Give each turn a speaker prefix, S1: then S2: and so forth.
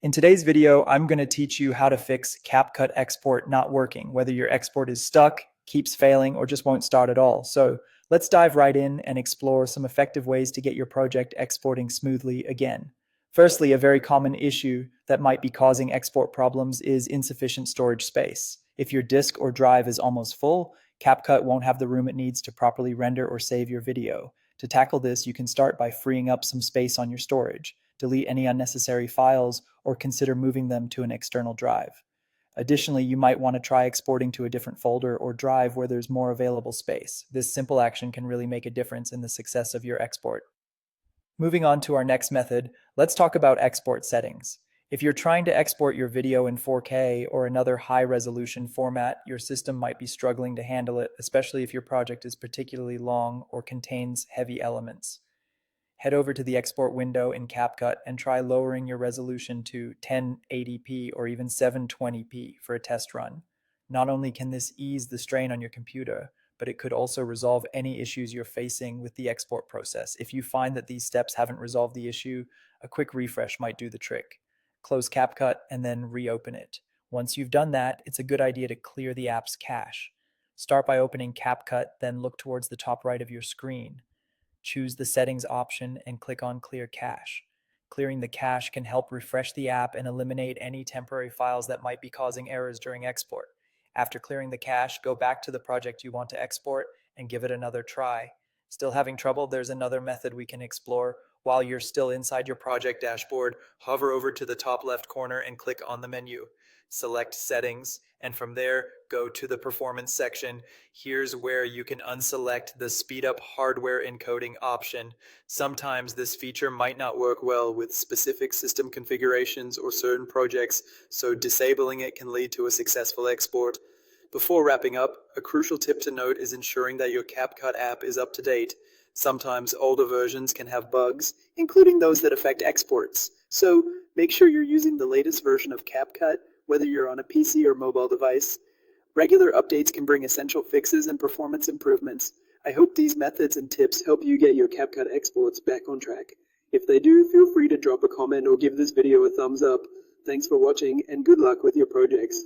S1: In today's video, I'm going to teach you how to fix CapCut export not working, whether your export is stuck, keeps failing, or just won't start at all. So let's dive right in and explore some effective ways to get your project exporting smoothly again. Firstly, a very common issue that might be causing export problems is insufficient storage space. If your disk or drive is almost full, CapCut won't have the room it needs to properly render or save your video. To tackle this, you can start by freeing up some space on your storage. Delete any unnecessary files, or consider moving them to an external drive. Additionally, you might want to try exporting to a different folder or drive where there's more available space. This simple action can really make a difference in the success of your export. Moving on to our next method, let's talk about export settings. If you're trying to export your video in 4K or another high-resolution format, your system might be struggling to handle it, especially if your project is particularly long or contains heavy elements. Head over to the export window in CapCut and try lowering your resolution to 1080p or even 720p for a test run. Not only can this ease the strain on your computer, but it could also resolve any issues you're facing with the export process. If you find that these steps haven't resolved the issue, a quick refresh might do the trick. Close CapCut and then reopen it. Once you've done that, it's a good idea to clear the app's cache. Start by opening CapCut, then look towards the top right of your screen. Choose the Settings option and click on Clear Cache. Clearing the cache can help refresh the app and eliminate any temporary files that might be causing errors during export. After clearing the cache, go back to the project you want to export and give it another try. Still having trouble? There's another method we can explore. While you're still inside your project dashboard, hover over to the top left corner and click on the menu. Select Settings, and from there, go to the Performance section. Here's where you can unselect the Speed Up Hardware Encoding option. Sometimes this feature might not work well with specific system configurations or certain projects, so disabling it can lead to a successful export. Before wrapping up, a crucial tip to note is ensuring that your CapCut app is up to date. Sometimes older versions can have bugs, including those that affect exports. So make sure you're using the latest version of CapCut, whether you're on a PC or mobile device. Regular updates can bring essential fixes and performance improvements. I hope these methods and tips help you get your CapCut exports back on track. If they do, feel free to drop a comment or give this video a thumbs up. Thanks for watching and good luck with your projects.